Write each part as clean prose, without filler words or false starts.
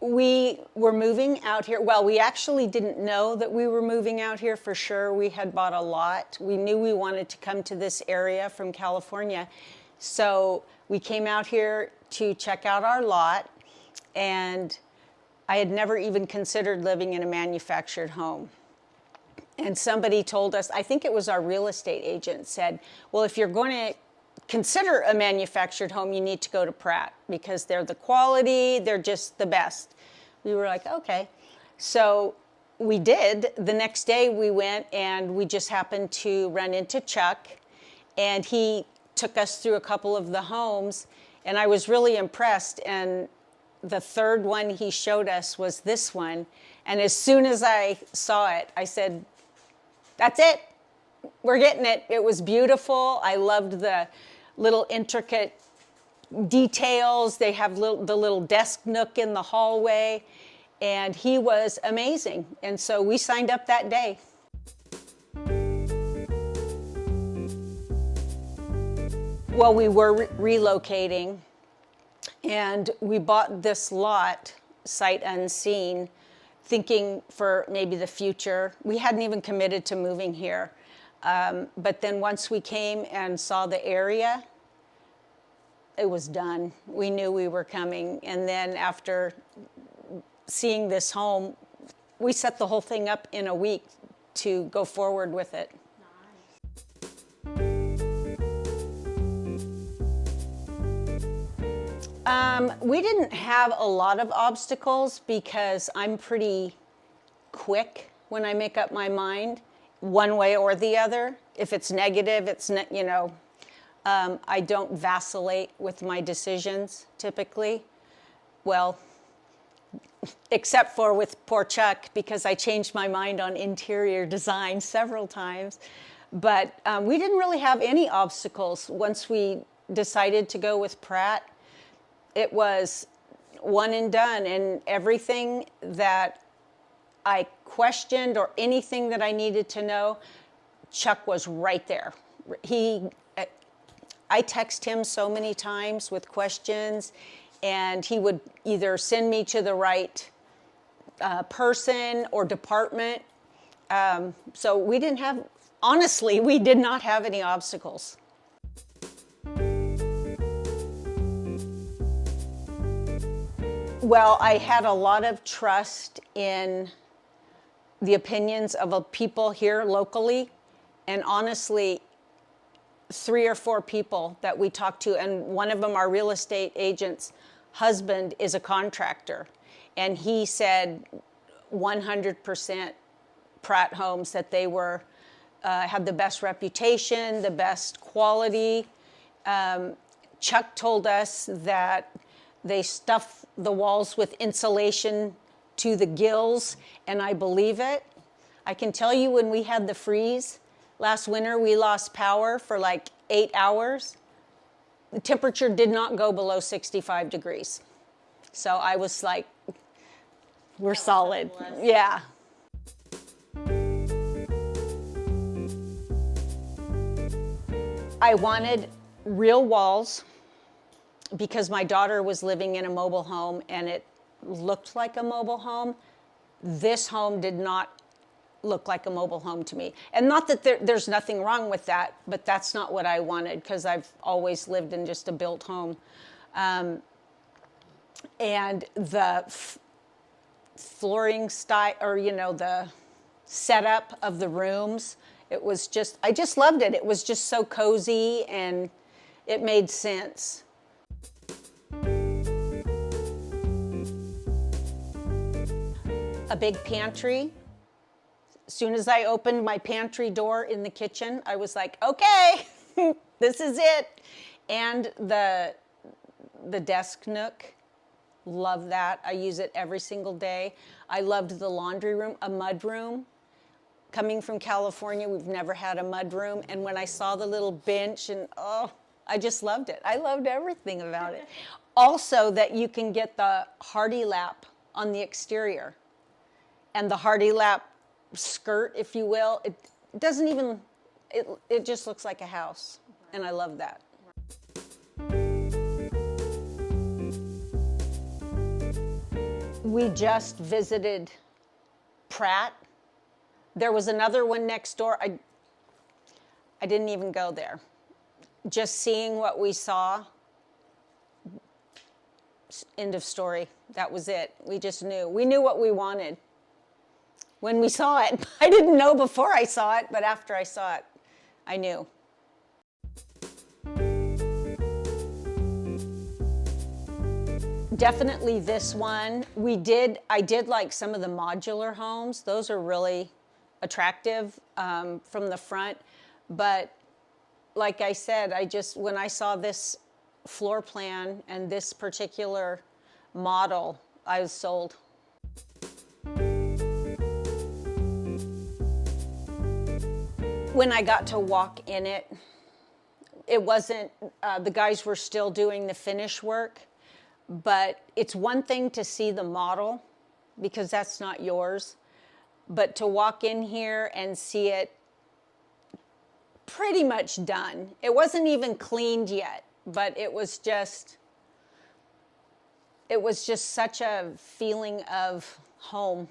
We were moving out here. Well, we actually didn't know that we were moving out here for sure. We had bought a lot. We knew we wanted to come to this area from California. So we came out here to check out our lot, and I had never even considered living in a manufactured home. And somebody told us, I think it was our real estate agent, said, well, if you're going to consider a manufactured home, you need to go to Pratt because they're the quality, they're just the best. We were like, okay. So we did. The next day we went, and we just happened to run into Chuck, and he took us through a couple of the homes, and I was really impressed. And the third one he showed us was this one. And as soon as I saw it, I said, that's it. We're getting it. It was beautiful. I loved the little intricate details. They have the little desk nook in the hallway, and he was amazing. And so we signed up that day. Well, we were relocating, and we bought this lot sight unseen, thinking for maybe the future. We hadn't even committed to moving here. But then once we came and saw the area, it was done. We knew we were coming. And then after seeing this home, we set the whole thing up in a week to go forward with it. We didn't have a lot of obstacles because I'm pretty quick when I make up my mind, one way or the other. If it's negative, it's, I don't vacillate with my decisions typically. Well, except for with poor Chuck, because I changed my mind on interior design several times. But we didn't really have any obstacles once we decided to go with Pratt. It was one and done, and everything that I questioned or anything that I needed to know, Chuck was right there. I text him so many times with questions, and he would either send me to the right person or department. So we didn't have, honestly, we did not have any obstacles. Well, I had a lot of trust in the opinions of people here locally, and honestly, 3 or 4 people that we talked to, and one of them, our real estate agent's husband, is a contractor, and he said 100% Pratt Homes, that they were had the best reputation, the best quality. Chuck told us that they stuff the walls with insulation to the gills, and I believe it. I can tell you, when we had the freeze last winter, we lost power for like 8 hours. The temperature did not go below 65 degrees. So I was like, we're solid. Yeah. I wanted real walls because my daughter was living in a mobile home and it looked like a mobile home. This home did not look like a mobile home to me. And not that there's nothing wrong with that, but that's not what I wanted, because I've always lived in just a built home. And the flooring style, or the setup of the rooms, it was just, I just loved it. It was just so cozy and it made sense. A big pantry. As soon as I opened my pantry door in the kitchen, I was like, okay, this is it. And the desk nook, love that. I use it every single day. I loved the laundry room, a mud room. Coming from California, we've never had a mud room. And when I saw the little bench, and I just loved it. I loved everything about it. Also, that you can get the Hardy Lap on the exterior. And the Hardy Lap skirt, if you will, it doesn't even, it just looks like a house. And I love that. We just visited Pratt. There was another one next door. I didn't even go there. Just seeing what we saw, end of story. That was it. We just knew. We knew what we wanted when we saw it. I didn't know before I saw it, but after I saw it, I knew. Definitely this one. I did like some of the modular homes. Those are really attractive from the front. But like I said, when I saw this floor plan and this particular model, I was sold. When I got to walk in it, it wasn't, the guys were still doing the finish work. But it's one thing to see the model, because that's not yours, but to walk in here and see it pretty much done. It wasn't even cleaned yet, but it was just such a feeling of home.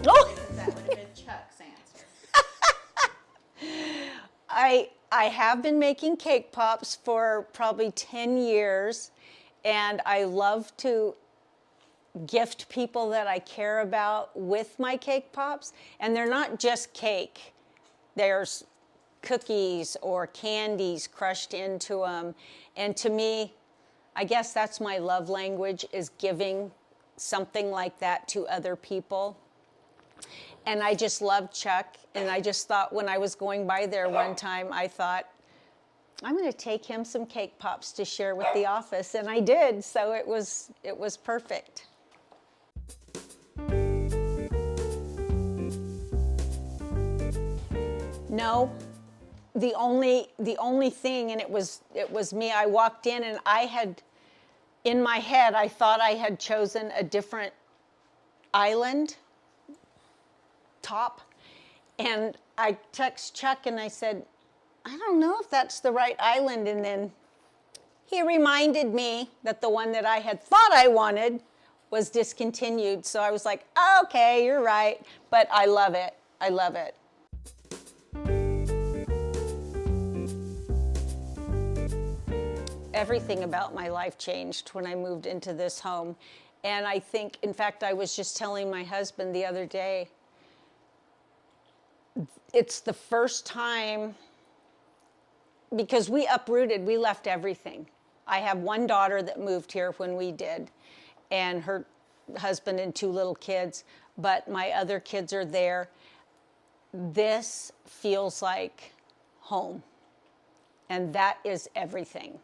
Oh! That would have been Chuck's answer. I have been making cake pops for probably 10 years, and I love to gift people that I care about with my cake pops. And they're not just cake. There's cookies or candies crushed into them. And to me, I guess that's my love language, is giving something like that to other people. And I just love Chuck, and I just thought when I was going by there one time, I thought, I'm going to take him some cake pops to share with the office, and I did, so it was perfect. No, the only thing, and it was me, I walked in and in my head, I thought I had chosen a different island top, and I text Chuck and I said, I don't know if that's the right island, and then he reminded me that the one that I had thought I wanted was discontinued, so I was like, okay, you're right, but I love it. I love it. Everything about my life changed when I moved into this home, and I think, in fact, I was just telling my husband the other day, it's the first time, because we uprooted, we left everything. I have one daughter that moved here when we did, and her husband and 2 little kids, but my other kids are there. This feels like home, and that is everything.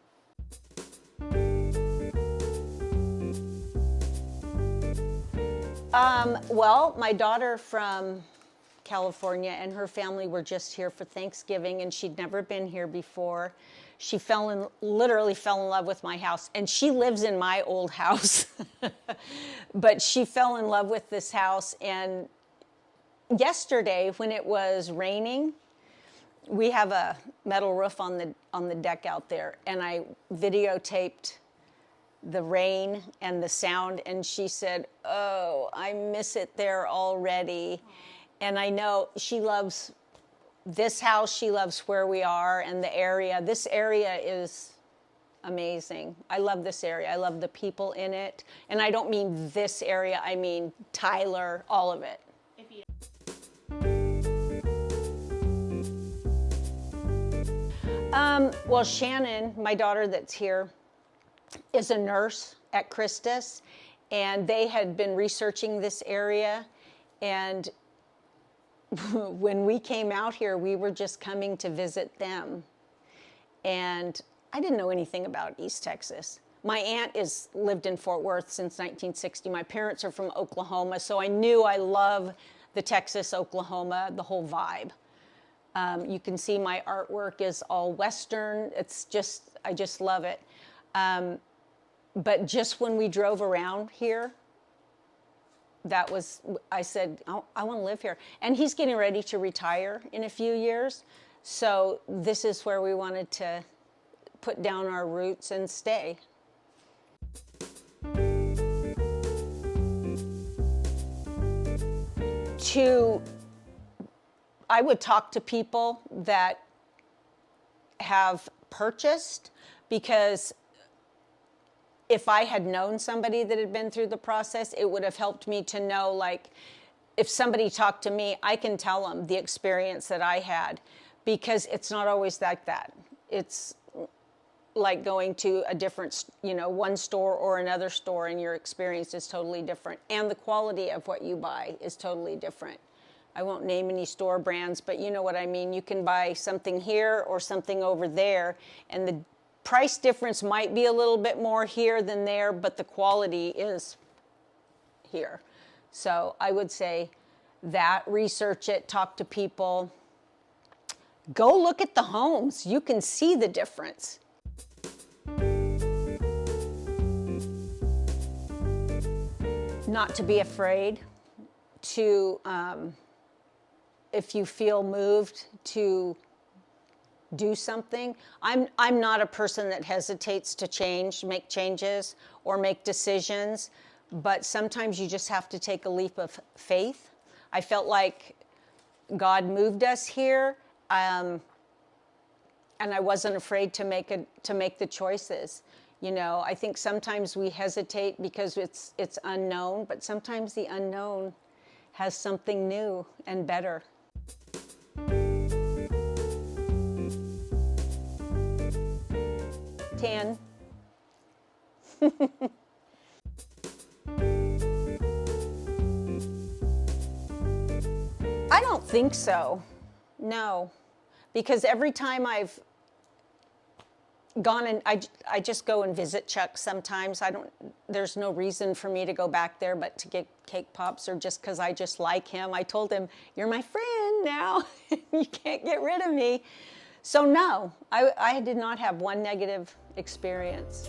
Well, my daughter from California and her family were just here for Thanksgiving, and she'd never been here before. She literally fell in love with my house, and she lives in my old house. But she fell in love with this house, and yesterday when it was raining, we have a metal roof on the deck out there, and I videotaped the rain and the sound, and she said, oh, I miss it there already. And I know she loves this house, she loves where we are and the area. This area is amazing. I love this area. I love the people in it. And I don't mean this area, I mean Tyler, all of it. Well, Shannon, my daughter that's here, is a nurse at Christus, and they had been researching this area, and when we came out here, we were just coming to visit them, and I didn't know anything about East Texas. My aunt lived in Fort Worth since 1960. My parents are from Oklahoma, so I knew I love the Texas, Oklahoma, the whole vibe. You can see my artwork is all Western. I just love it. But just when we drove around here, I said, I want to live here. And he's getting ready to retire in a few years. So this is where we wanted to put down our roots and stay. I would talk to people that have purchased, because if I had known somebody that had been through the process, it would have helped me to know, like, if somebody talked to me, I can tell them the experience that I had, because it's not always like that. It's like going to a different, one store or another store, and your experience is totally different. And the quality of what you buy is totally different. I won't name any store brands, but you know what I mean. You can buy something here or something over there, and the price difference might be a little bit more here than there, but the quality is here. So I would say that, research it, talk to people, go look at the homes. You can see the difference. Not to be afraid to, if you feel moved to do something. I'm not a person that hesitates to make changes or make decisions, but sometimes you just have to take a leap of faith. I felt like God moved us here, and I wasn't afraid to make the choices. I think sometimes we hesitate because it's unknown, but sometimes the unknown has something new and better. Ten. I don't think so. No, because every time I've gone and I just go and visit Chuck sometimes. There's no reason for me to go back there but to get cake pops, or just because I just like him. I told him, "You're my friend now. You can't get rid of me." So no, I did not have one negative experience.